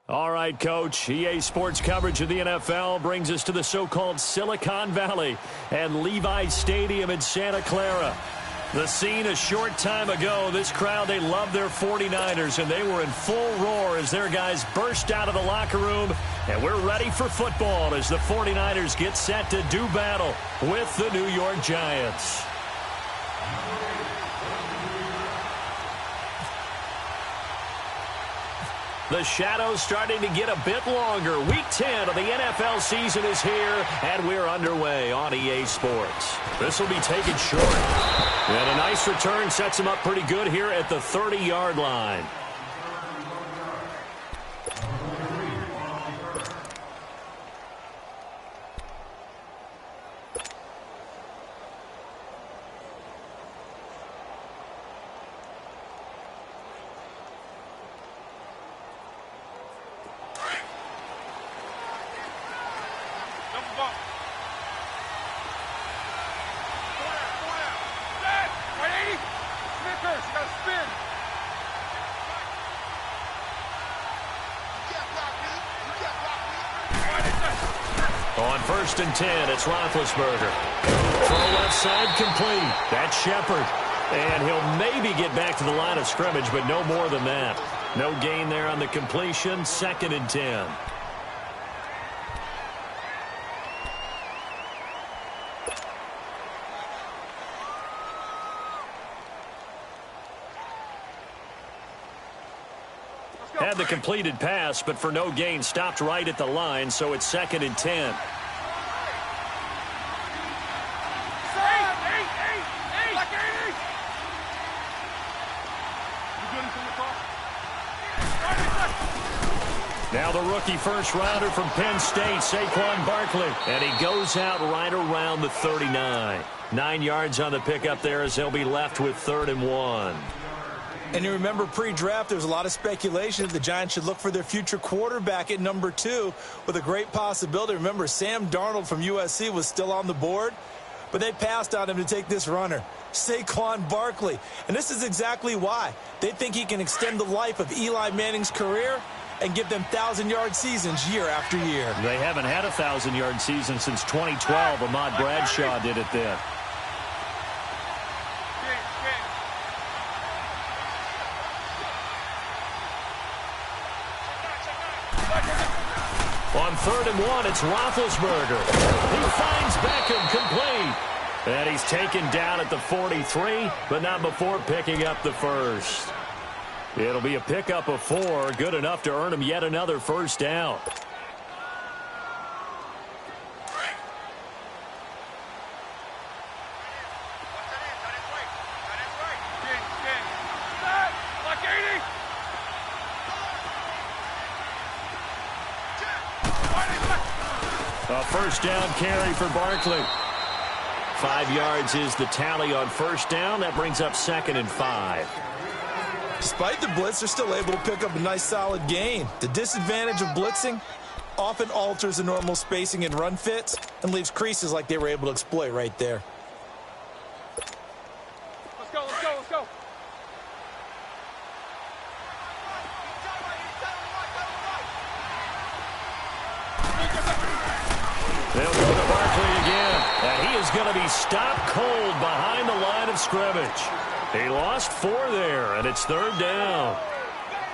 All right, Coach. EA Sports coverage of the NFL brings us to the so-called Silicon Valley and Levi's Stadium in Santa Clara. The scene a short time ago, this crowd, they love their 49ers, and they were in full roar as their guys burst out of the locker room. And we're ready for football as the 49ers get set to do battle with the New York Giants. The shadow's starting to get a bit longer. Week 10 of the NFL season is here, and we're underway on EA Sports. This will be taken short. And a nice return sets him up pretty good here at the 30-yard line. On 1st and 10, it's Roethlisberger. Throw left side complete. That's Shepard. And he'll maybe get back to the line of scrimmage, but no more than that. No gain there on the completion. 2nd and 10. Had the completed pass, but for no gain, stopped right at the line, so it's 2nd and 10. Now the rookie first-rounder from Penn State, Saquon Barkley, and he goes out right around the 39. 9 yards on the pickup there as he'll be left with 3rd and 1. And you remember pre-draft, there was a lot of speculation that the Giants should look for their future quarterback at number 2 with a great possibility. Remember, Sam Darnold from USC was still on the board, but they passed on him to take this runner, Saquon Barkley. And this is exactly why. They think he can extend the life of Eli Manning's career and give them 1,000-yard seasons year after year. They haven't had a 1,000-yard season since 2012. Ahmad Bradshaw did it then. On 3rd and 1, it's Roethlisberger. He finds Beckham complete. And he's taken down at the 43, but not before picking up the first. It'll be a pickup of 4, good enough to earn him yet another first down. A first down carry for Barkley. 5 yards is the tally on first down. That brings up 2nd and 5. Despite the blitz, they're still able to pick up a nice solid gain. The disadvantage of blitzing often alters the normal spacing and run fits and leaves creases like they were able to exploit right there. Let's go, let's go, let's go. They'll go to Barkley again, and he is going to be stopped cold behind the line of scrimmage. He lost 4 there, and it's 3rd down.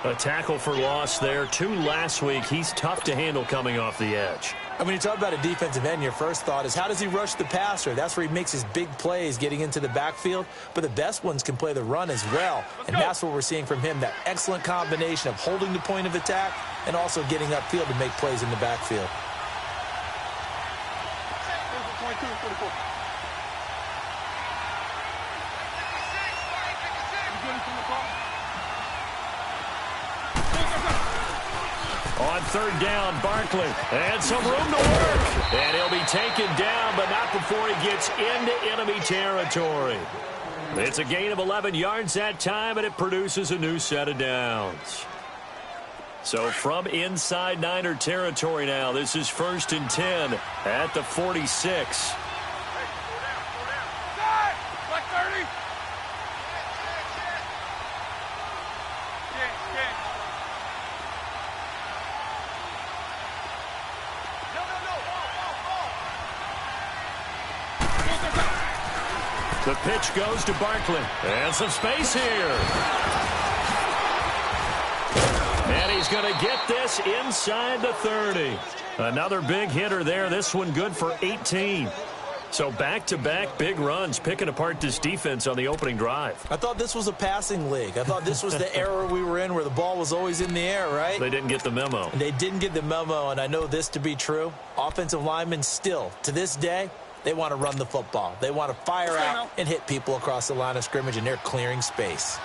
A tackle for loss there. 2 last week. He's tough to handle coming off the edge. And when you talk about a defensive end, your first thought is how does he rush the passer? That's where he makes his big plays getting into the backfield. But the best ones can play the run as well. And that's what we're seeing from him, that excellent combination of holding the point of attack and also getting upfield to make plays in the backfield. On 3rd down, Barkley, and some room to work. And he'll be taken down, but not before he gets into enemy territory. It's a gain of 11 yards that time, and it produces a new set of downs. So from inside Niner territory now, this is 1st and 10 at the 46. The pitch goes to Barkley. And some space here. And he's going to get this inside the 30. Another big hitter there. This one good for 18. So back-to-back big runs picking apart this defense on the opening drive. I thought this was a passing league. I thought this was the era we were in where the ball was always in the air, right? They didn't get the memo. And they didn't get the memo, and I know this to be true. Offensive linemen still, to this day, they want to run the football. They want to fire out and hit people across the line of scrimmage, and they're clearing space.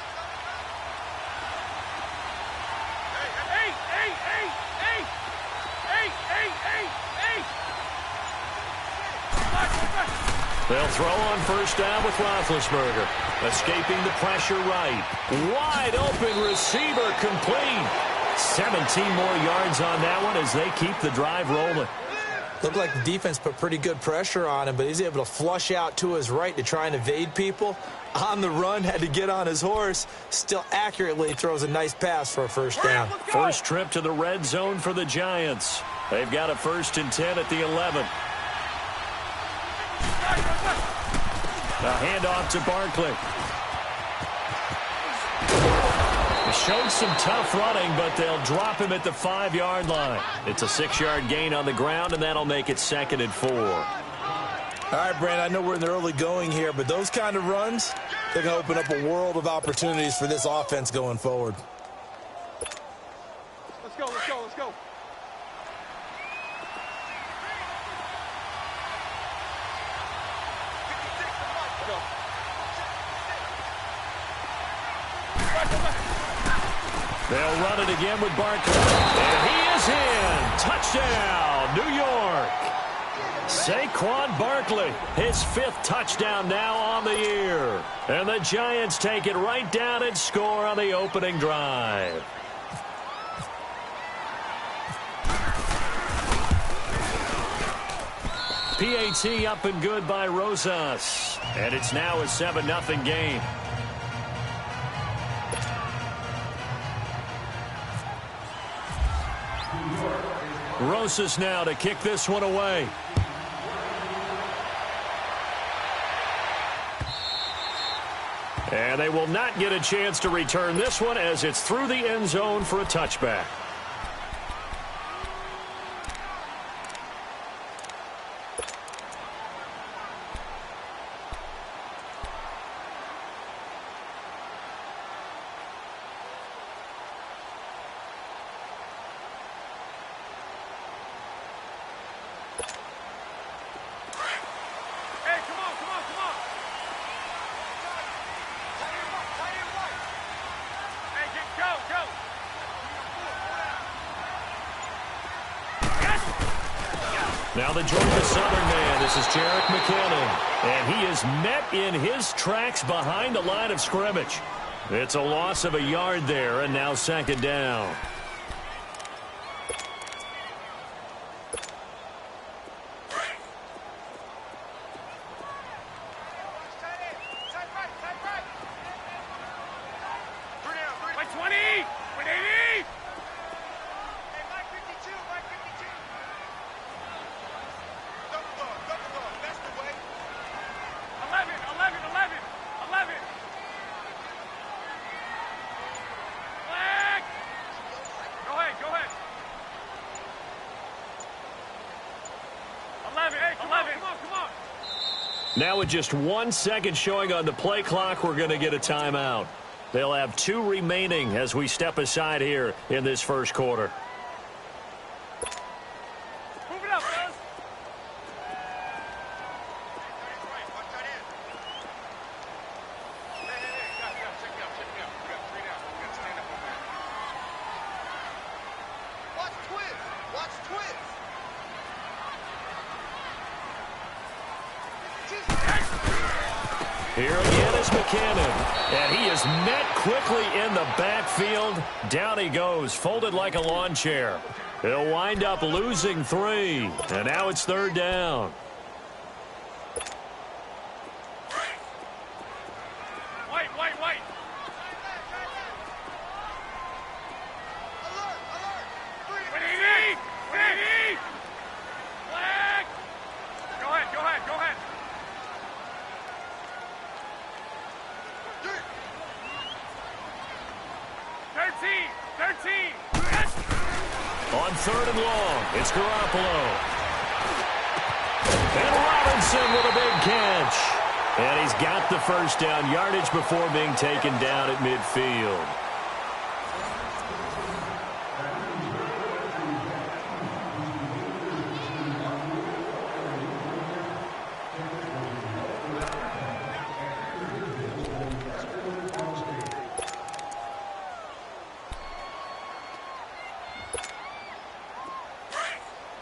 They'll throw on first down with Roethlisberger. Escaping the pressure right. Wide open receiver complete. 17 more yards on that one as they keep the drive rolling. Looked like the defense put pretty good pressure on him, but he's able to flush out to his right to try and evade people. On the run, had to get on his horse. Still accurately throws a nice pass for a first down. First trip to the red zone for the Giants. They've got a 1st and 10 at the 11. A handoff to Barkley. He showed some tough running, but they'll drop him at the 5-yard line. It's a 6-yard gain on the ground, and that'll make it 2nd and 4. All right, Brandon, I know we're in the early going here, but those kind of runs, they're going to open up a world of opportunities for this offense going forward. Let's go, let's go, let's go. They'll run it again with Barkley. And he is in. Touchdown, New York. Saquon Barkley, his 5th touchdown now on the year. And the Giants take it right down and score on the opening drive. PAT up and good by Rosas. And it's now a 7-0 game. Rosas now to kick this one away. And they will not get a chance to return this one as it's through the end zone for a touchback. Now the Georgia Southern man, this is Jerick McKinnon. And he is met in his tracks behind the line of scrimmage. It's a loss of a yard there, and now 2nd down. Now with just 1 second showing on the play clock, we're going to get a timeout. They'll have 2 remaining as we step aside here in this first quarter. Move it up, fellas. Watch twist. Watch twist. Here again is McKinnon, and he is met quickly in the backfield. Down he goes, folded like a lawn chair. He'll wind up losing 3, and now it's 3rd down. White. Alert. Flag. Go ahead. 13. On 3rd and long, it's Garoppolo. And Robinson with a big catch. And he's got the first down, yardage before being taken down at midfield.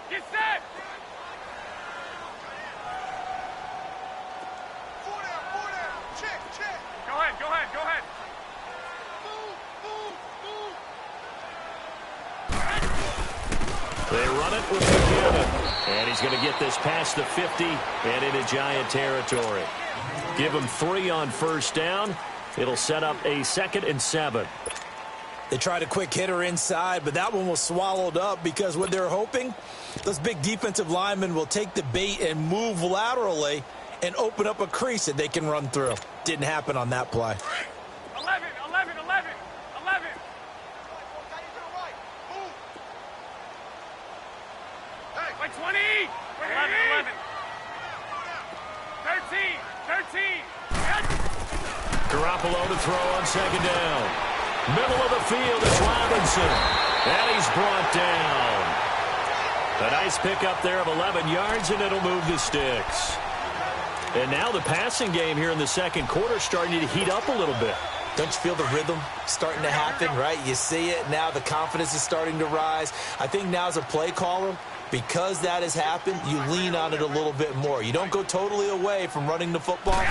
Get set. Four down. Check. Go ahead. Move. They run it with McKinnon. And he's going to get this past the 50 and into Giant territory. Give him 3 on first down. It'll set up a 2nd and 7. They tried a quick hitter inside, but that one was swallowed up because what they're hoping, those big defensive linemen will take the bait and move laterally and open up a crease that they can run through. Didn't happen on that play. 11. Like 20. 11. 13. Garoppolo to throw on 2nd down. Middle of the field is Robinson. And he's brought down. A nice pickup there of 11 yards, and it'll move the sticks. And now the passing game here in the second quarter starting to heat up a little bit. Don't you feel the rhythm starting to happen, right? You see it. Now the confidence is starting to rise. I think now as a play caller, because that has happened, you lean on it a little bit more. You don't go totally away from running the football,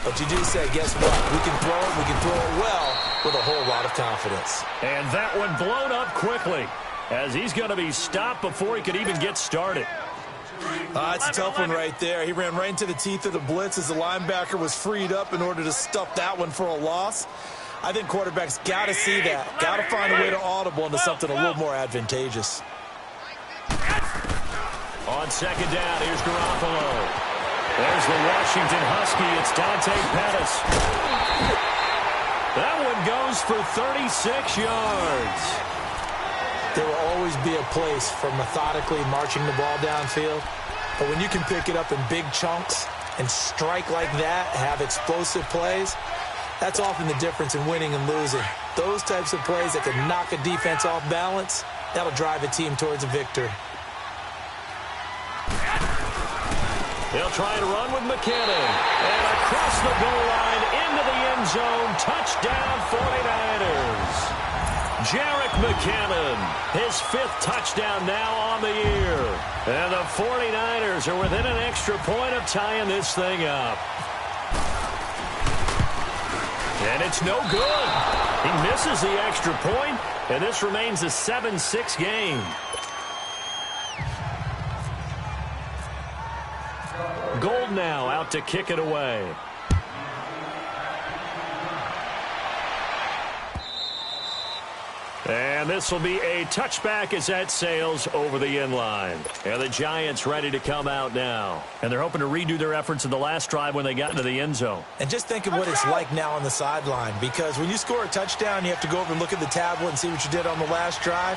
but you do say, guess what? We can throw it. We can throw it well with a whole lot of confidence. And that one blown up quickly as he's going to be stopped before he could even get started. It's a tough one right there. He ran right into the teeth of the blitz as the linebacker was freed up in order to stuff that one for a loss. I think quarterbacks got to see that. Got to find a way to audible into something a little more advantageous. On 2nd down, here's Garoppolo. There's the Washington Husky. It's Dante Pettis. That one goes for 36 yards. There will always be a place for methodically marching the ball downfield. But when you can pick it up in big chunks and strike like that, have explosive plays, that's often the difference in winning and losing. Those types of plays that can knock a defense off balance, that'll drive a team towards a victory. They'll try to run with McKinnon. And across the goal line into the end zone. Touchdown 49ers. Jerick McKinnon, his 5th touchdown now on the year. And the 49ers are within an extra point of tying this thing up. And it's no good. He misses the extra point, and this remains a 7-6 game. Gold now out to kick it away. And this will be a touchback as that sails over the end line. And the Giants ready to come out now. And they're hoping to redo their efforts in the last drive when they got into the end zone. And just think of what it's like now on the sideline. Because when you score a touchdown, you have to go over and look at the tablet and see what you did on the last drive.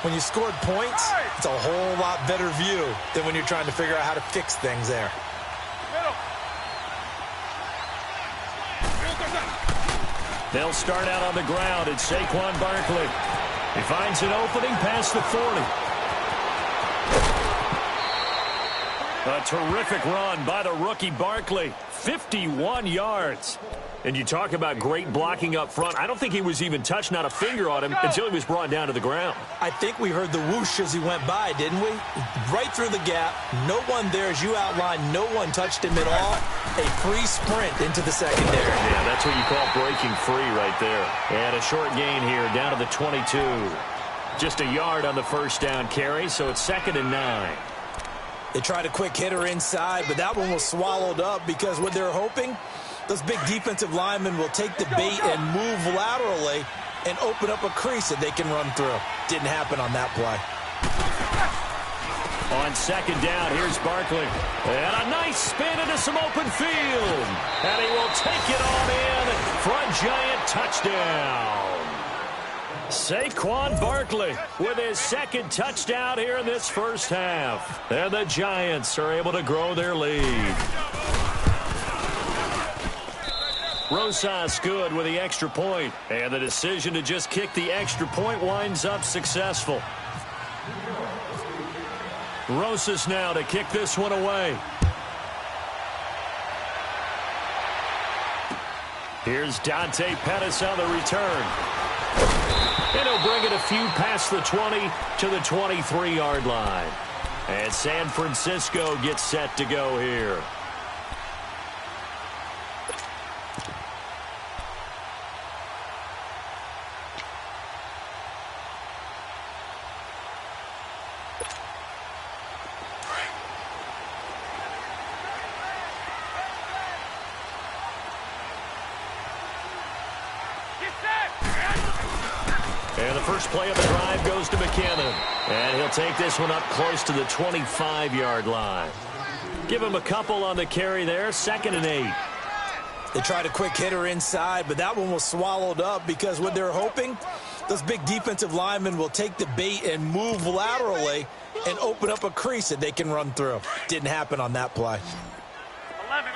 When you scored points, it's a whole lot better view than when you're trying to figure out how to fix things there. They'll start out on the ground. It's Saquon Barkley. He finds an opening past the 40. A terrific run by the rookie Barkley. 51 yards. And you talk about great blocking up front. I don't think he was even touched, not a finger on him, until he was brought down to the ground. I think we heard the whoosh as he went by, didn't we? Right through the gap. No one there, as you outlined. No one touched him at all. A free sprint into the secondary. Yeah, that's what you call breaking free right there. And a short gain here, down to the 22. Just a yard on the first down carry, so it's 2nd and 9. They tried a quick hitter inside, but that one was swallowed up because what they're hoping, those big defensive linemen will take the bait and move laterally and open up a crease that they can run through. Didn't happen on that play. On 2nd down, here's Barkley. And a nice spin into some open field. And he will take it on in for a Giant touchdown. Saquon Barkley with his second touchdown here in this first half. And the Giants are able to grow their lead. Rosas good with the extra point. And the decision to just kick the extra point winds up successful. Rosas now to kick this one away. Here's Dante Pettis on the return. And he'll bring it a few past the 20 to the 23-yard line. And San Francisco gets set to go here. And the first play of the drive goes to McKinnon. And he'll take this one up close to the 25-yard line. Give him a couple on the carry there. 2nd and 8. They tried a quick hitter inside, but that one was swallowed up because what they're hoping, those big defensive linemen will take the bait and move laterally and open up a crease that they can run through. Didn't happen on that play. 11.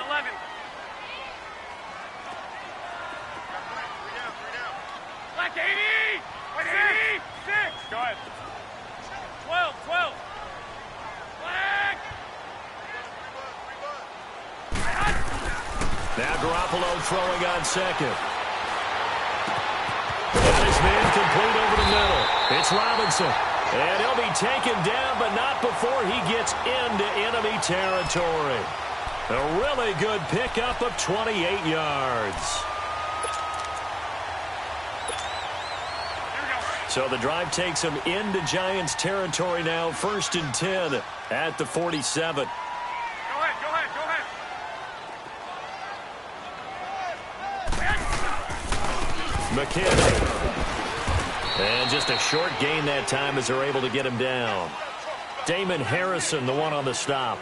Black 80. 6. Go ahead. 12. Black. Now Garoppolo throwing on second. Got his man complete over the middle. It's Robinson. And he'll be taken down, but not before he gets into enemy territory. A really good pickup of 28 yards. So the drive takes him into Giants territory now. 1st and 10 at the 47. Go ahead. McKinnon. And just a short gain that time as they're able to get him down. Damon Harrison, the one on the stop.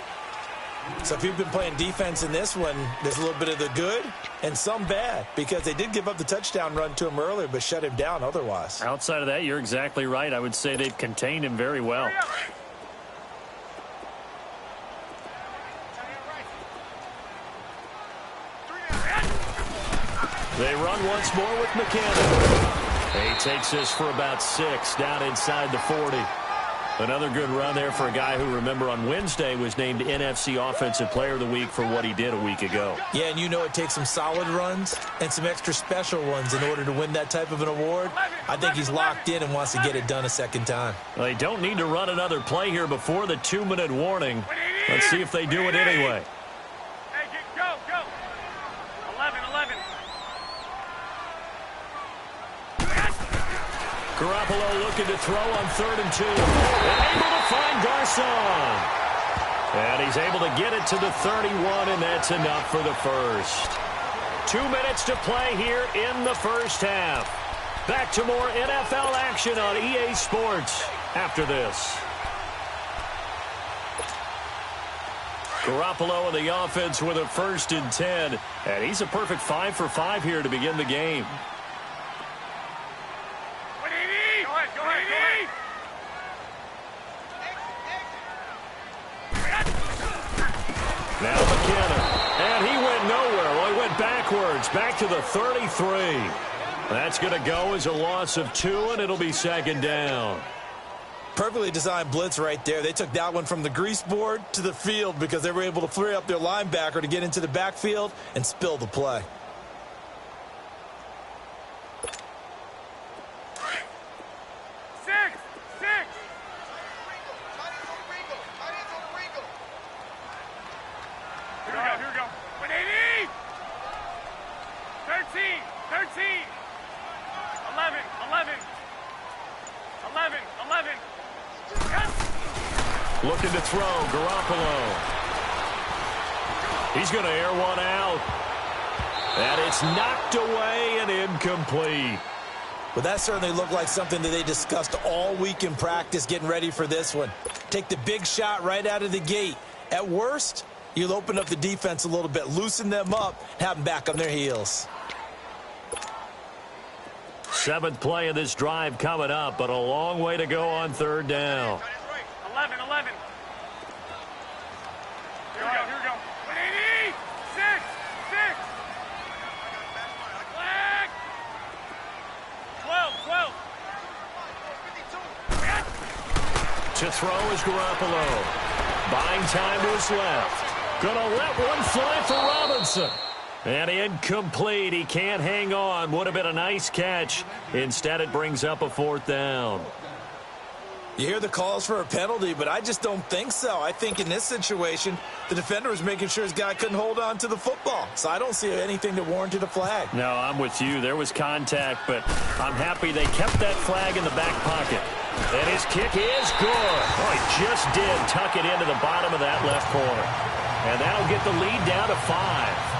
So if you've been playing defense in this one, there's a little bit of the good and some bad because they did give up the touchdown run to him earlier but shut him down otherwise. Outside of that, you're exactly right. I would say they've contained him very well. They run once more with McKinnon. He takes this for about 6 down inside the 40. Another good run there for a guy who, remember, on Wednesday was named NFC Offensive Player of the Week for what he did a week ago. Yeah, and you know it takes some solid runs and some extra special ones in order to win that type of an award. I think he's locked in and wants to get it done a second time. Well, they don't need to run another play here before the 2-minute warning. Let's see if they do it anyway. Hey, go. 11. Garoppolo looking to throw on 3rd and 2. And able to find Garcon. And he's able to get it to the 31, and that's enough for the first. 2 minutes to play here in the first half. Back to more NFL action on EA Sports after this. Garoppolo in the offense with a 1st and 10. And he's a perfect 5 for 5 here to begin the game. Go ahead. Now McKinnon. And he went nowhere. Well, he went backwards. Back to the 33. That's going to go as a loss of 2, and it'll be 2nd down. Perfectly designed blitz right there. They took that one from the grease board to the field because they were able to free up their linebacker to get into the backfield and spill the play. Here we go. 180. 13. 11. Yes. Looking to throw, Garoppolo. He's going to air one out. And it's knocked away and incomplete. Well, that certainly looked like something that they discussed all week in practice getting ready for this one. Take the big shot right out of the gate. At worst, you'll open up the defense a little bit, loosen them up, have them back on their heels. Seventh play of this drive coming up, but a long way to go on third down. 11. Here we go. 180. 6. Flag. 12. To throw is Garoppolo. Buying time to his left. Gonna let one fly for Robinson. And incomplete. He can't hang on. Would have been a nice catch. Instead, it brings up a fourth down. You hear the calls for a penalty, but I just don't think so. I think in this situation, the defender was making sure his guy couldn't hold on to the football. So I don't see anything that warranted a flag. No, I'm with you. There was contact, but I'm happy they kept that flag in the back pocket. And his kick is good. Oh, he just did tuck it into the bottom of that left corner. And that'll get the lead down to 5.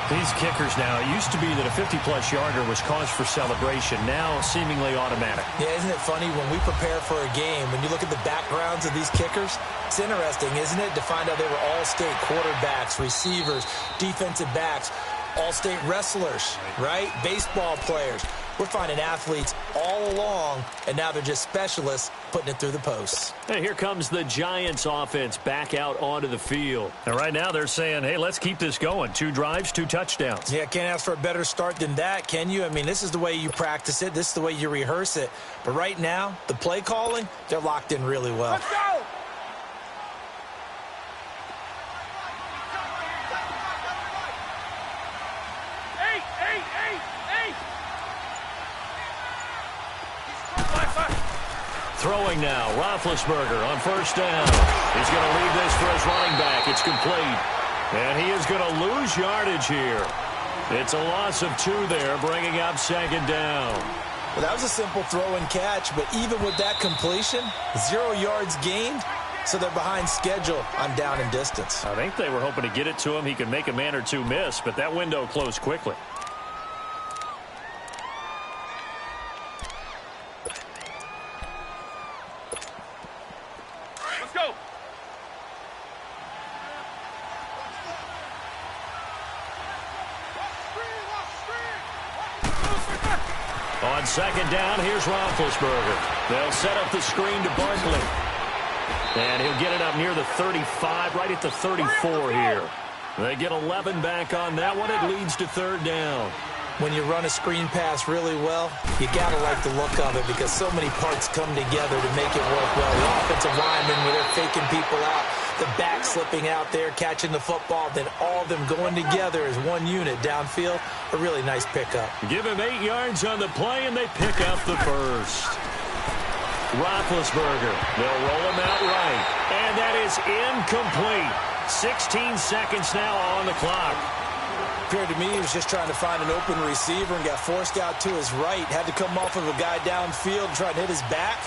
These kickers now, it used to be that a 50-plus yarder was cause for celebration. Now, seemingly automatic. Yeah, isn't it funny when we prepare for a game, when you look at the backgrounds of these kickers, it's interesting, isn't it, to find out they were all-state quarterbacks, receivers, defensive backs, all-state wrestlers, right? Baseball players. We're finding athletes all along, and now they're just specialists putting it through the posts. Hey, here comes the Giants offense back out onto the field. And right now they're saying, hey, let's keep this going. 2 drives, 2 touchdowns. Yeah, can't ask for a better start than that, can you? I mean, this is the way you practice it. This is the way you rehearse it. But right now, the play calling, they're locked in really well. Let's go. Throwing now, Roethlisberger on first down. He's going to leave this for his running back. It's complete. And he is going to lose yardage here. It's a loss of 2 there, bringing up second down. Well, that was a simple throw and catch, but even with that completion, 0 yards gained, so they're behind schedule on down and distance. I think they were hoping to get it to him. He could make a man or 2 miss, but that window closed quickly. On second down, here's Roethlisberger. They'll set up the screen to Barkley. And he'll get it up near the 35, right at the 34 here. They get 11 back on that one. It leads to third down. When you run a screen pass really well, you got to like the look of it because so many parts come together to make it work well. The offensive linemen, where they're faking people out, the back slipping out there, catching the football, then all of them going together as one unit downfield. A really nice pickup. Give him 8 yards on the play, and they pick up the first. Roethlisberger, they'll roll him out right, and that is incomplete. 16 seconds now on the clock. Appeared to me he was just trying to find an open receiver and got forced out to his right. Had to come off of a guy downfield and try to hit his back.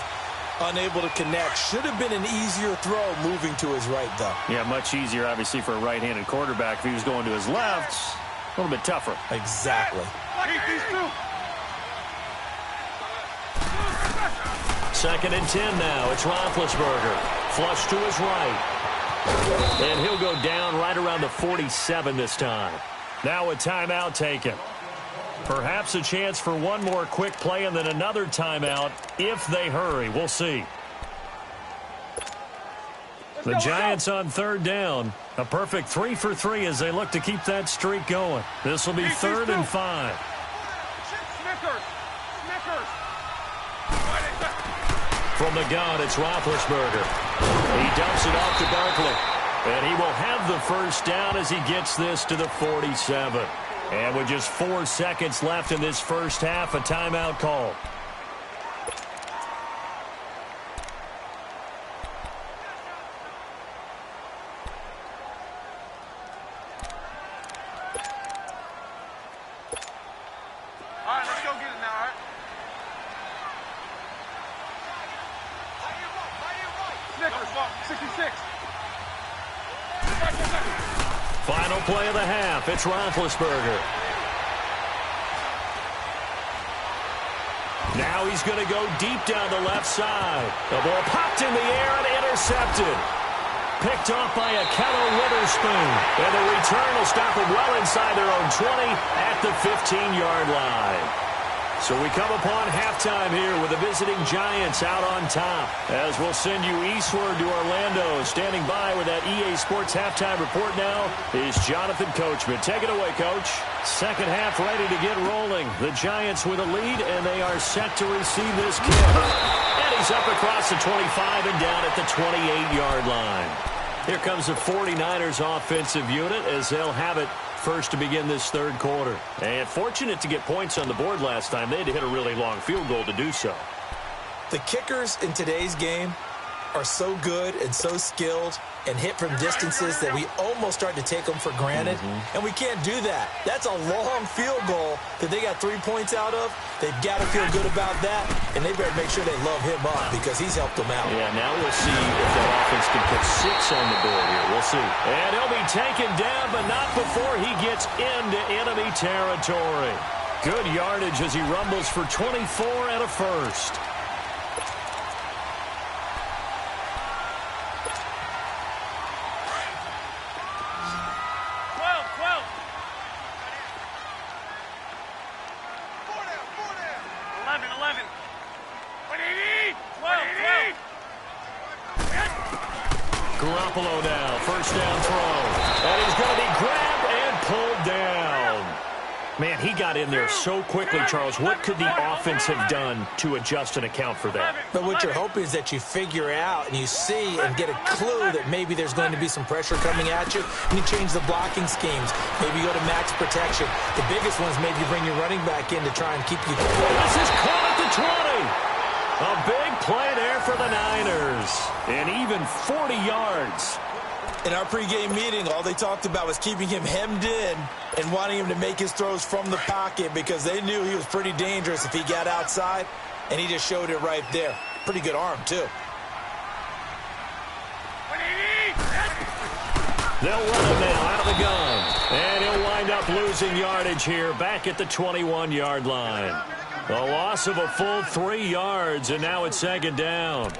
Unable to connect. Should have been an easier throw moving to his right, though. Yeah, much easier, obviously, for a right-handed quarterback. If he was going to his left, a little bit tougher. Exactly. Second and 10 now. It's Roethlisberger. Flush to his right. And he'll go down right around the 47 this time. Now a timeout taken. Perhaps a chance for one more quick play and then another timeout if they hurry. We'll see. The Giants on third down. A perfect 3 for 3 as they look to keep that streak going. This will be 3rd and 5. From the gun, it's Roethlisberger. He dumps it off to Barkley. And he will have the first down as he gets this to the 47. And with just 4 seconds left in this first half, a timeout call. All right, let's go get it now, all right? Snickers, 66. Final play of the half. It's Roethlisberger. Now he's going to go deep down the left side. The ball popped in the air and intercepted. Picked off by Akello Witherspoon. And the return will stop him well inside their own 20 at the 15-yard line. So we come upon halftime here with the visiting Giants out on top. As we'll send you eastward to Orlando. Standing by with that EA Sports halftime report now is Jonathan Coachman. Take it away, Coach. Second half ready to get rolling. The Giants with a lead, and they are set to receive this kick. And he's up across the 25 and down at the 28-yard line. Here comes the 49ers offensive unit as they'll have it first to begin this third quarter. And fortunate to get points on the board last time. They had to hit a really long field goal to do so. The kickers in today's game are so good and so skilled and hit from distances that we almost start to take them for granted. And we can't do that. That's a long field goal that they got 3 points out of. They've got to feel good about that, and they better make sure they love him up because he's helped them out. Yeah, now we'll see if that offense can put 6 on the board here. We'll see. And he'll be taken down, but not before he gets into enemy territory. Good yardage as he rumbles for 24 and a first. Garoppolo now, first down throw. And he's going to be grabbed and pulled down. Man, he got in there so quickly, Charles. What could the offense have done to adjust and account for that? But what you're hoping is that you figure out and you see and get a clue that maybe there's going to be some pressure coming at you, and you change the blocking schemes. Maybe you go to max protection. The biggest one is maybe you bring your running back in to try and keep you. This is caught at the 20. A big play there for the Niners. And even 40 yards. In our pregame meeting, all they talked about was keeping him hemmed in and wanting him to make his throws from the pocket because they knew he was pretty dangerous if he got outside, and he just showed it right there. Pretty good arm, too. They'll run him now out of the gun. And he'll wind up losing yardage here back at the 21-yard line. A loss of a full 3 yards, and now it's second down.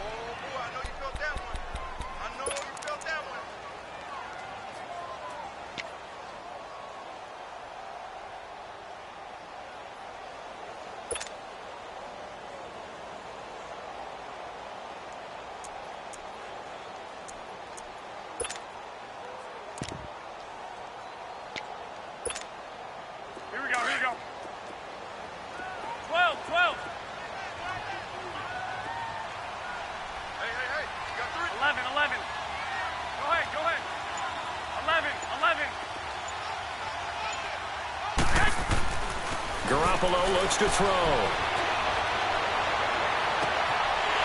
Garoppolo looks to throw.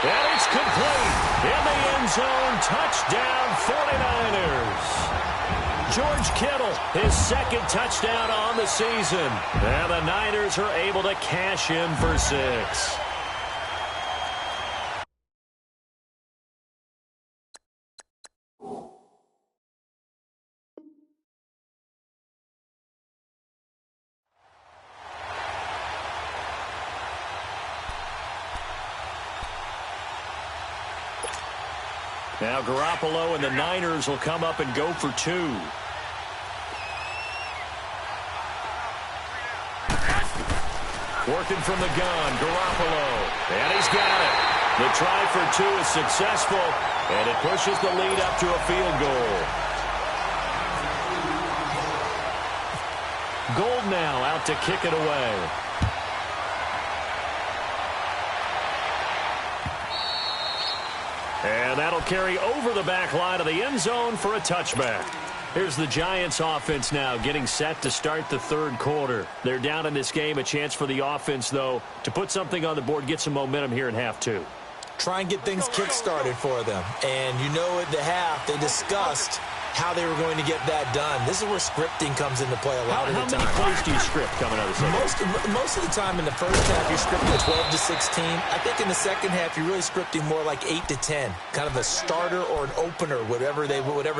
And it's complete. In the end zone, touchdown 49ers. George Kittle, his second touchdown on the season. And the Niners are able to cash in for 6. Now Garoppolo and the Niners will come up and go for 2. Working from the gun, Garoppolo. And he's got it. The try for 2 is successful, and it pushes the lead up to a field goal. Gold now out to kick it away. And that'll carry over the back line of the end zone for a touchback. Here's the Giants offense now getting set to start the third quarter. They're down in this game. A chance for the offense, though, to put something on the board, get some momentum here in half 2. Try and get things kick-started for them. And you know at the half they discussed how they were going to get that done. This is where scripting comes into play a lot of the time. How many plays do you script coming out of the second? Most of the time in the first half, you're scripting 12 to 16. I think in the second half, you're really scripting more like 8 to 10. Kind of a starter or an opener, whatever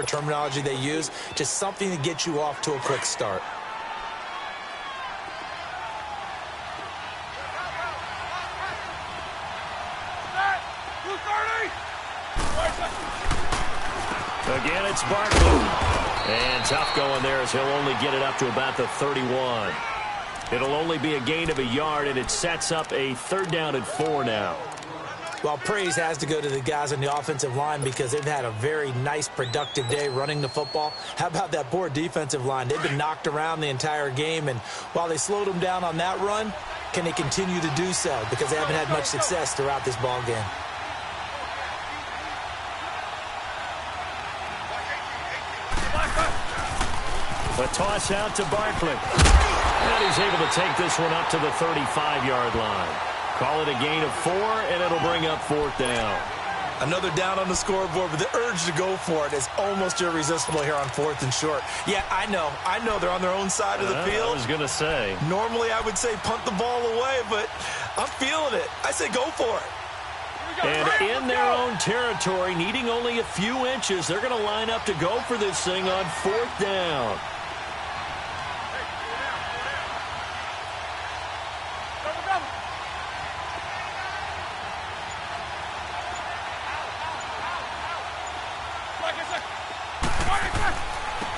terminology they use. Just something to get you off to a quick start. Again, it's Barkley. And tough going there as he'll only get it up to about the 31. It'll only be a gain of a yard, and it sets up a 3rd down and 4 now. Well, praise has to go to the guys on the offensive line because they've had a very nice, productive day running the football. How about that poor defensive line? They've been knocked around the entire game, and while they slowed them down on that run, can they continue to do so? Because they haven't had much success throughout this ball game. The toss out to Barkley. And he's able to take this one up to the 35-yard line. Call it a gain of 4, and it'll bring up 4th down. Another down on the scoreboard, but the urge to go for it is almost irresistible here on 4th and short. Yeah, I know they're on their own side of the field. I was going to say. Normally I would say punt the ball away, but I'm feeling it. I say go for it. And in their own territory, needing only a few inches, they're going to line up to go for this thing on 4th down.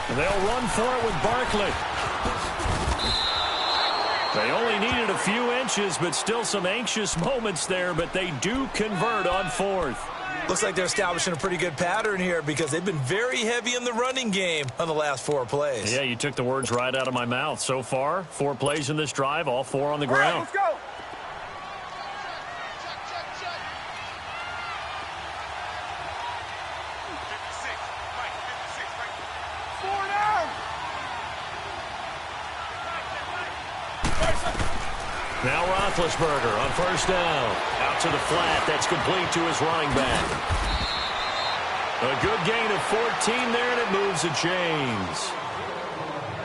They'll run for it with Barkley. They only needed a few inches, but still some anxious moments there, but they do convert on 4th. Looks like they're establishing a pretty good pattern here because they've been very heavy in the running game on the last 4 plays. Yeah, you took the words right out of my mouth. So far, 4 plays in this drive, all 4 on the ground. Let's go. Now Roethlisberger on 1st down. Out to the flat. That's complete to his running back. A good gain of 14 there, and it moves the chains.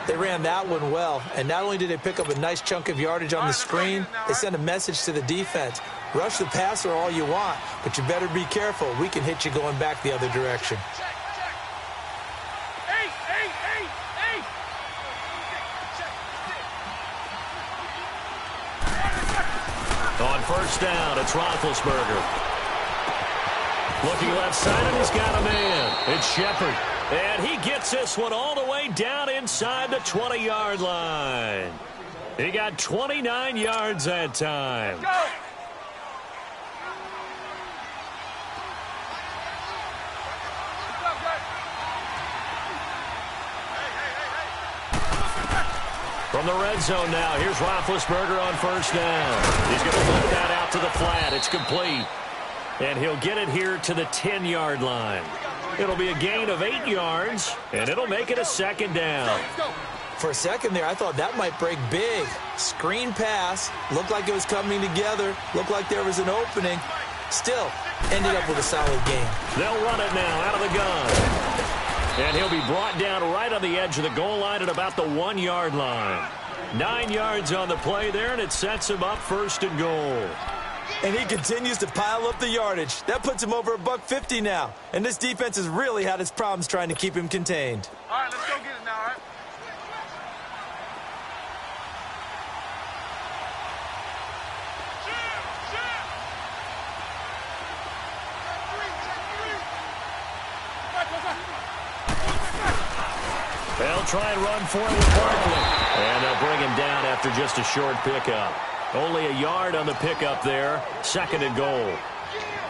They ran that one well, and not only did they pick up a nice chunk of yardage on the screen, they sent a message to the defense. Rush the passer all you want, but you better be careful. We can hit you going back the other direction. On 1st down, it's Roethlisberger. Looking left side, and he's got a man. It's Shepard. And he gets this one all the way down inside the 20-yard line. He got 29 yards that time. Go. From the red zone now, here's Roethlisberger on 1st down. He's going to lift that out to the flat. It's complete. And he'll get it here to the 10-yard line. It'll be a gain of 8 yards, and it'll make it a 2nd down. For a second there, I thought that might break big. Screen pass, looked like it was coming together, looked like there was an opening. Still, ended up with a solid game. They'll run it now out of the gun. And he'll be brought down right on the edge of the goal line at about the 1-yard line. 9 yards on the play there, and it sets him up 1st and goal. And he continues to pile up the yardage. That puts him over $150 now. And this defense has really had its problems trying to keep him contained. All right, let's go get it now, all right? They'll try and run for it with Barkley. And they'll bring him down after just a short pickup. Only a yard on the pickup there. 2nd and goal.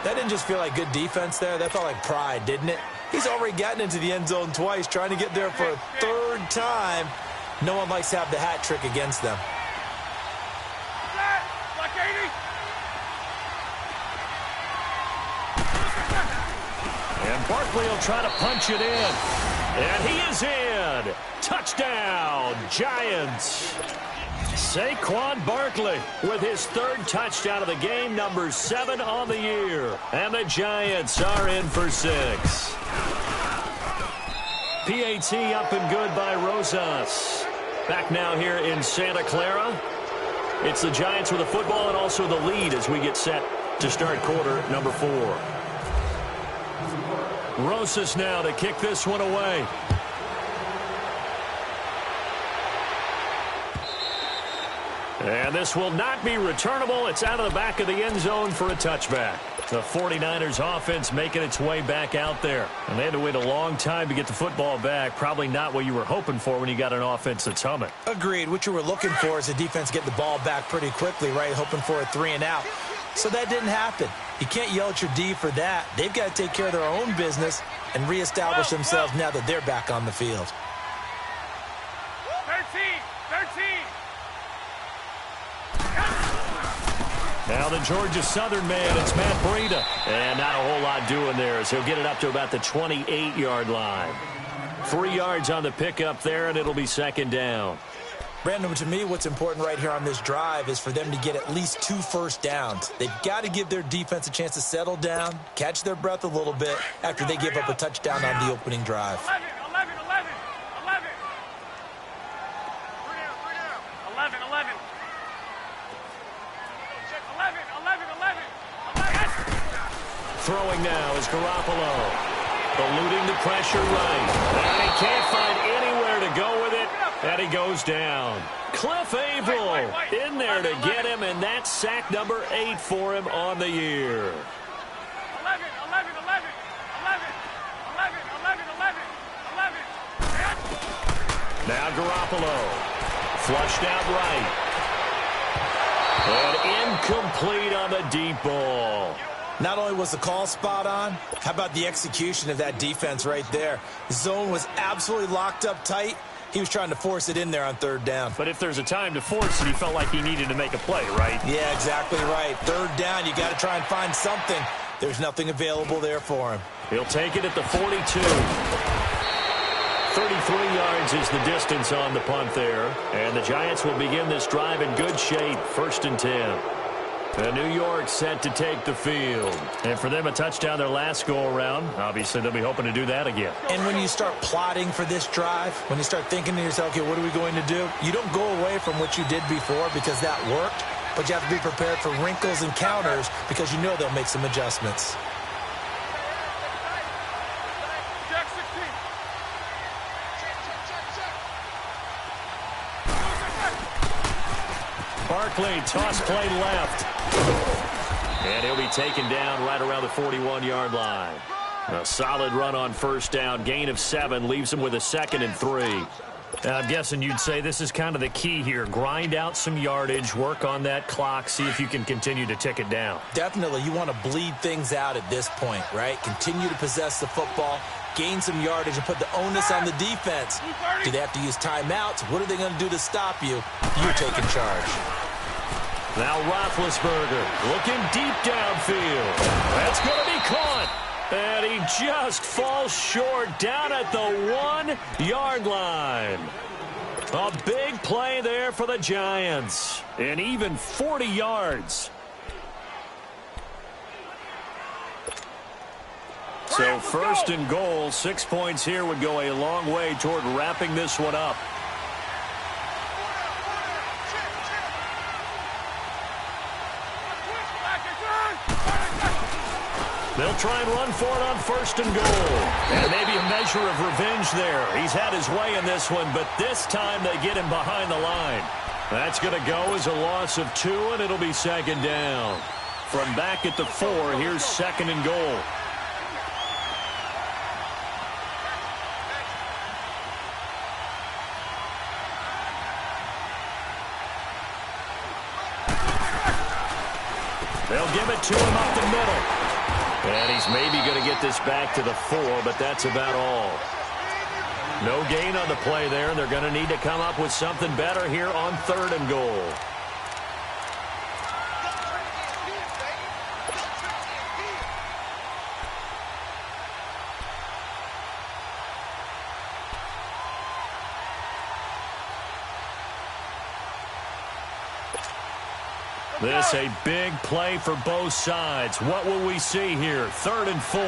That didn't just feel like good defense there. That felt like pride, didn't it? He's already gotten into the end zone twice, trying to get there for a 3rd time. No one likes to have the hat trick against them. Like 80. And Barkley will try to punch it in. And he is in. Touchdown, Giants. Saquon Barkley with his 3rd touchdown of the game, number 7 on the year. And the Giants are in for 6. PAT up and good by Rosas. Back now here in Santa Clara. It's the Giants with the football and also the lead as we get set to start quarter number 4. Rosas now to kick this one away. And this will not be returnable. It's out of the back of the end zone for a touchback. The 49ers offense making its way back out there. And they had to wait a long time to get the football back. Probably not what you were hoping for when you got an offense that's humming. Agreed. What you were looking for is the defense get the ball back pretty quickly, right? Hoping for a 3-and-out. So that didn't happen. You can't yell at your D for that. They've got to take care of their own business and reestablish themselves now that they're back on the field. 13. Now the Georgia Southern man, it's Matt Breida. And not a whole lot doing there as he'll get it up to about the 28-yard line. 3 yards on the pickup there, and it'll be second down. Brandon, to me, what's important right here on this drive is for them to get at least 2 first downs. They've got to give their defense a chance to settle down, catch their breath a little bit after they give up a touchdown on the opening drive. 11. Throwing now is Garoppolo. Eluding the pressure right. And he can't find anywhere to go with it. And he goes down. Cliff Averill in there to get him, and that's sack number 8 for him on the year. 11. Now Garoppolo. Flushed out right. And incomplete on the deep ball. Not only was the call spot on, how about the execution of that defense right there? The zone was absolutely locked up tight. He was trying to force it in there on 3rd down. But if there's a time to force it, he felt like he needed to make a play, right? Yeah, exactly right. 3rd down, you got to try and find something. There's nothing available there for him. He'll take it at the 42. 33 yards is the distance on the punt there. And the Giants will begin this drive in good shape. 1st and 10. And New York set to take the field. And for them, a touchdown their last go-around. Obviously, they'll be hoping to do that again. And when you start plotting for this drive, when you start thinking to yourself, okay, what are we going to do? You don't go away from what you did before because that worked, but you have to be prepared for wrinkles and counters because you know they'll make some adjustments. Jack 16. Barkley, toss play left. And he'll be taken down right around the 41-yard line. A solid run on 1st down. Gain of 7 leaves him with a 2nd and 3. I'm guessing you'd say this is kind of the key here. Grind out some yardage, work on that clock, see if you can continue to tick it down. Definitely, you want to bleed things out at this point, right? Continue to possess the football, gain some yardage, and put the onus on the defense. Do they have to use timeouts? What are they going to do to stop you? You're taking charge. Now Roethlisberger looking deep downfield. That's going to be caught. And he just falls short down at the 1-yard line. A big play there for the Giants. And even 40 yards. So 1st and goal, 6 points here would go a long way toward wrapping this one up. They'll try and run for it on 1st and goal. And maybe a measure of revenge there. He's had his way in this one, but this time they get him behind the line. That's going to go as a loss of 2, and it'll be 2nd down. From back at the 4, here's 2nd and goal. They'll give it to him up the middle. And he's maybe going to get this back to the 4, but that's about all. No gain on the play there, and they're going to need to come up with something better here on 3rd and goal. This a big play for both sides. What will we see here? 3rd and 4.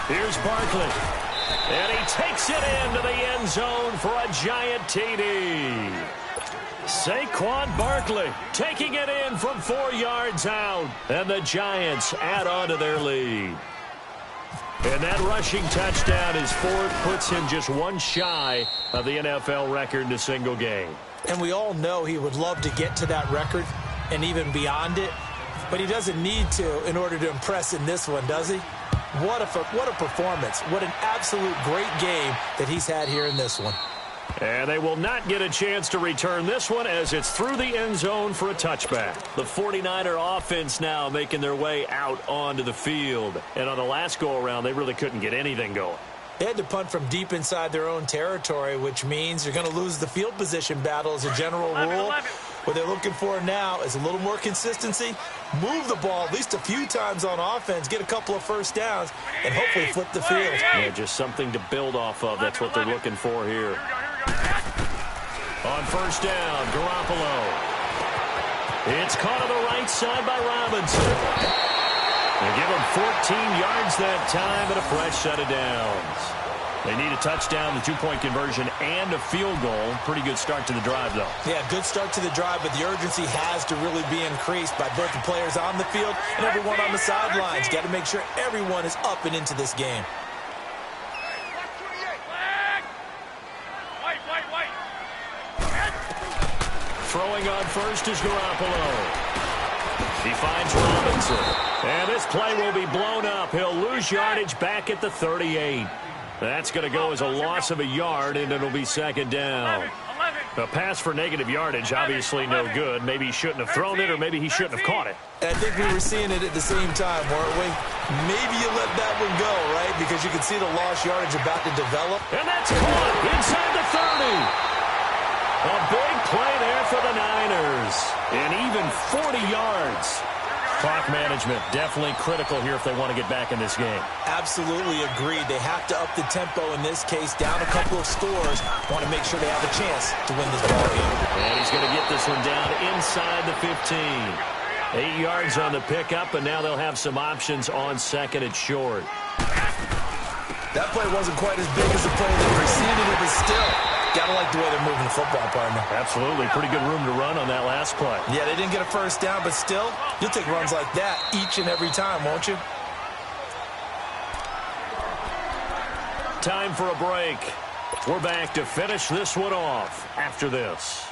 Here's Barkley. And he takes it into the end zone for a giant TD. Saquon Barkley taking it in from 4 yards out. And the Giants add on to their lead. And that rushing touchdown, his fourth, puts him just one shy of the NFL record in a single game. And we all know he would love to get to that record and even beyond it, but he doesn't need to in order to impress in this one, does he? What a performance. What an absolute great game that he's had here in this one. And they will not get a chance to return this one as it's through the end zone for a touchback. The 49er offense now making their way out onto the field. And on the last go-around, they really couldn't get anything going. They had to punt from deep inside their own territory, which means you're going to lose the field position battle as a general rule. What they're looking for now is a little more consistency, move the ball at least a few times on offense, get a couple of first downs, and hopefully flip the field. Yeah, just something to build off of. That's what they're looking for here. On first down, Garoppolo. It's caught on the right side by Robinson. They give him 14 yards that time and a fresh set of downs. They need a touchdown, the two-point conversion, and a field goal. Pretty good start to the drive, though. Yeah, good start to the drive, but the urgency has to really be increased by both the players on the field and everyone on the sidelines. Got to make sure everyone is up and into this game. Throwing on first is Garoppolo. He finds Robinson. And this play will be blown up. He'll lose yardage back at the 38. That's going to go as a loss of a yard, and it'll be second down. A pass for negative yardage, obviously no good. Maybe he shouldn't have thrown it, or maybe he shouldn't have caught it. I think we were seeing it at the same time, weren't we? Maybe you let that one go, right? Because you can see the lost yardage about to develop. And that's caught inside the 30. A big play there for the Niners. And even 40 yards. Clock management definitely critical here if they want to get back in this game. Absolutely agreed. They have to up the tempo in this case, down a couple of scores. Want to make sure they have a chance to win this ball game. And he's going to get this one down inside the 15. 8 yards on the pickup, and now they'll have some options on second and short. That play wasn't quite as big as the play that preceded it, but still, gotta like the way they're moving the football, partner. Absolutely. Pretty good room to run on that last play. Yeah, they didn't get a first down, but still, you'll take runs like that each and every time, won't you? Time for a break. We're back to finish this one off after this.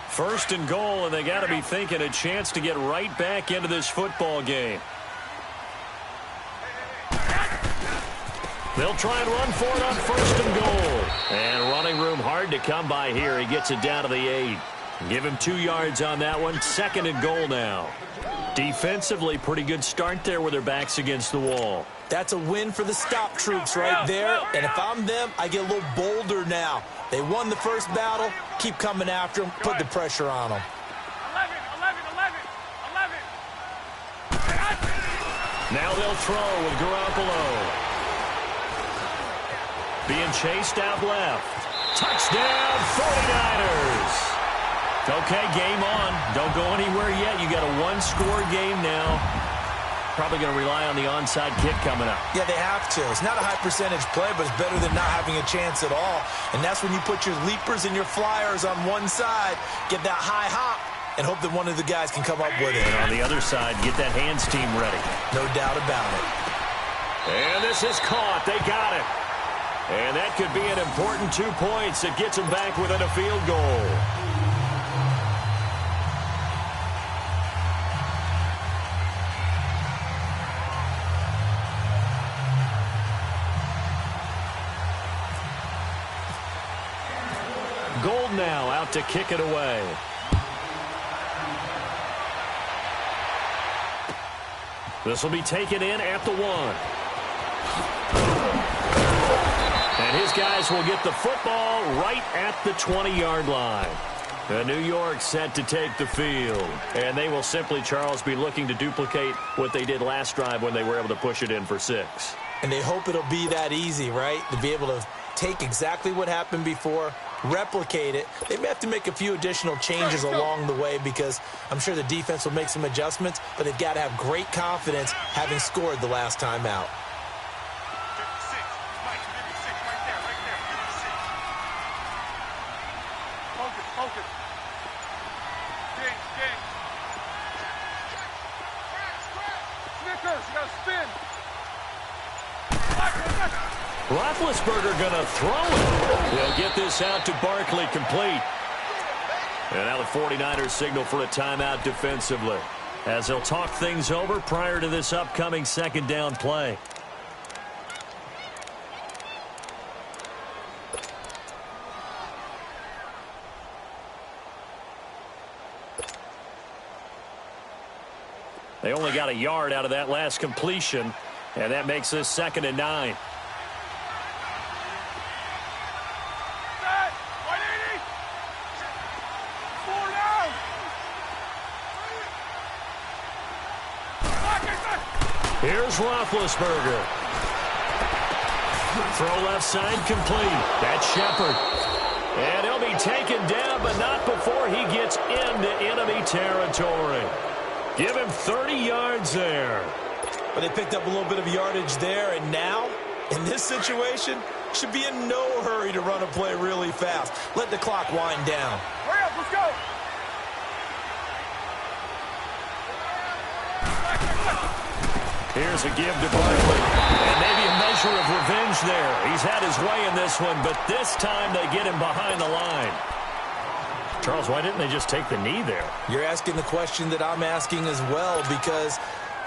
First and goal, and they got to be thinking a chance to get right back into this football game. They'll try and run for it on first and goal. And running room hard to come by here. He gets it down to the 8. Give him 2 yards on that one. Second and goal now. Defensively, pretty good start there with their backs against the wall. That's a win for the stop troops right there. And if I'm them, I get a little bolder now. They won the first battle. Keep coming after them. Put the pressure on them. 11. Now they'll throw with Garoppolo. Being chased out left. Touchdown, 49ers. Okay, game on. Don't go anywhere yet. You got a one-score game now. Probably going to rely on the onside kick coming up. Yeah, they have to. It's not a high-percentage play, but it's better than not having a chance at all. And that's when you put your leapers and your flyers on one side, get that high hop, and hope that one of the guys can come up with it. And on the other side, get that hands team ready. No doubt about it. And this is caught. They got it. And that could be an important 2 points that gets them back within a field goal. Gold now out to kick it away. This will be taken in at the 1. And his guys will get the football right at the 20-yard line. The New York set to take the field. And they will simply, Charles, be looking to duplicate what they did last drive when they were able to push it in for 6. And they hope it'll be that easy, right? To be able to take exactly what happened before, replicate it. They may have to make a few additional changes along the way because I'm sure the defense will make some adjustments, but they've got to have great confidence having scored the last time out. 56. Mike, 56 right there. King. Snickers, you gotta spin. Roethlisberger going to throw it. He'll get this out to Barkley, complete. And now the 49ers signal for a timeout defensively, as they'll talk things over prior to this upcoming second down play. They only got a yard out of that last completion, and that makes this 2nd and 9. Here's Roethlisberger. Throw left side complete. That's Shepard. And he'll be taken down, but not before he gets into enemy territory. Give him 30 yards there. But they picked up a little bit of yardage there, and now, in this situation, should be in no hurry to run a play really fast. Let the clock wind down. Hurry up, let's go. Here's a give to Barkley. And maybe a measure of revenge there. He's had his way in this one, but this time they get him behind the line. Charles, why didn't they just take the knee there? You're asking the question that I'm asking as well, because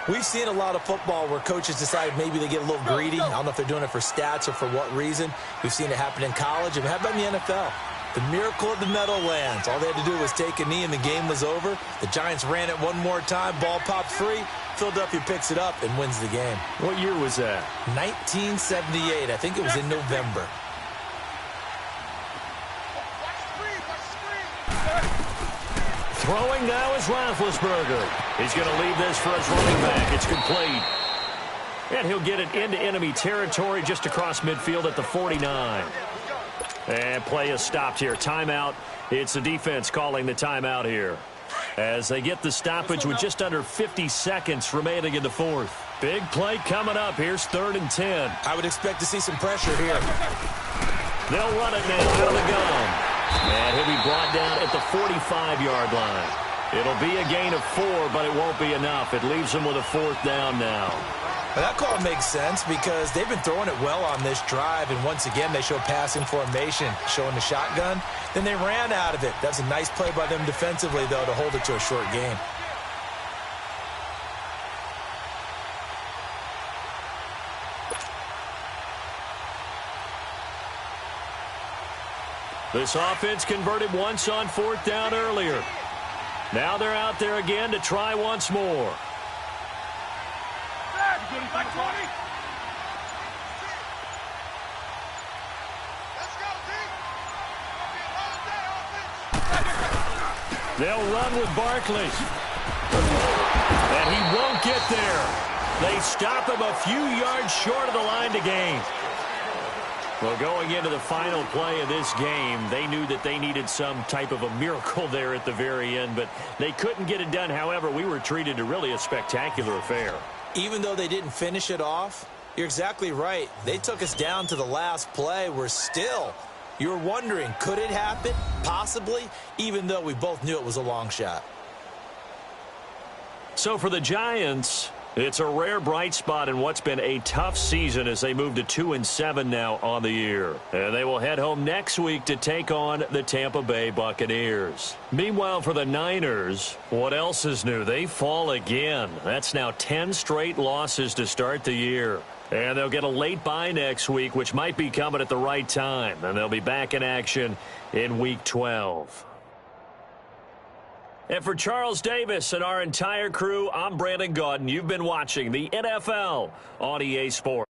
we've seen a lot of football where coaches decide maybe they get a little greedy. I don't know if they're doing it for stats or for what reason. We've seen it happen in college. And how about in the NFL? The miracle of the Meadowlands. All they had to do was take a knee and the game was over. The Giants ran it one more time. Ball popped free. Philadelphia picks it up and wins the game. What year was that? 1978. I think it was in November. Throwing now is Roethlisberger. He's going to leave this for his running back. It's complete. And he'll get it into enemy territory just across midfield at the 49. And play is stopped here. Timeout. It's the defense calling the timeout here, as they get the stoppage with just under 50 seconds remaining in the fourth. Big play coming up. Here's 3rd and 10. I would expect to see some pressure here. They'll run it now out of the gun. And he'll be brought down at the 45-yard line. It'll be a gain of 4, but it won't be enough. It leaves them with a 4th down now. Well, that call makes sense because they've been throwing it well on this drive, and once again they show passing formation, showing the shotgun. Then they ran out of it. That's a nice play by them defensively, though, to hold it to a short game. This offense converted once on 4th down earlier. Now they're out there again to try once more. Like 20. They'll run with Barkley. And he won't get there. They stop him a few yards short of the line to gain. Well, going into the final play of this game, they knew that they needed some type of a miracle there at the very end, but they couldn't get it done. However, we were treated to really a spectacular affair. Even though they didn't finish it off, you're exactly right. They took us down to the last play. We're still, you were wondering, could it happen? Possibly, even though we both knew it was a long shot. So for the Giants, it's a rare bright spot in what's been a tough season as they move to 2-7 now on the year. And they will head home next week to take on the Tampa Bay Buccaneers. Meanwhile, for the Niners, what else is new? They fall again. That's now 10 straight losses to start the year. And they'll get a late bye next week, which might be coming at the right time. And they'll be back in action in Week 12. And for Charles Davis and our entire crew, I'm Brandon Gaudin. You've been watching the NFL on EA Sports.